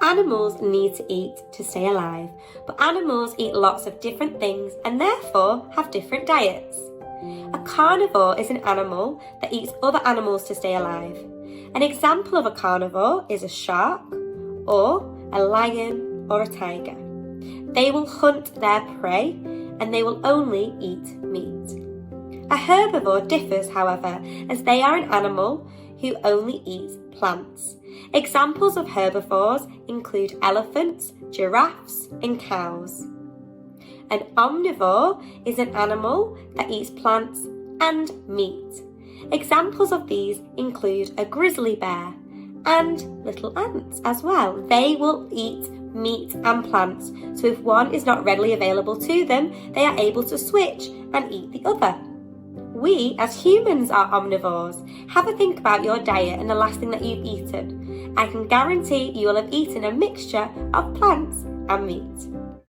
Animals need to eat to stay alive, but animals eat lots of different things and therefore have different diets. A carnivore is an animal that eats other animals to stay alive. An example of a carnivore is a shark, or a lion, or a tiger. They will hunt their prey and they will only eat meat. A herbivore differs, however, as they are an animal who only eats plants. Examples of herbivores include elephants, giraffes, and cows. An omnivore is an animal that eats plants and meat. Examples of these include a grizzly bear and little ants as well. They will eat meat and plants, so if one is not readily available to them, they are able to switch and eat the other. We, as humans, are omnivores. Have a think about your diet and the last thing that you've eaten. I can guarantee you will have eaten a mixture of plants and meat.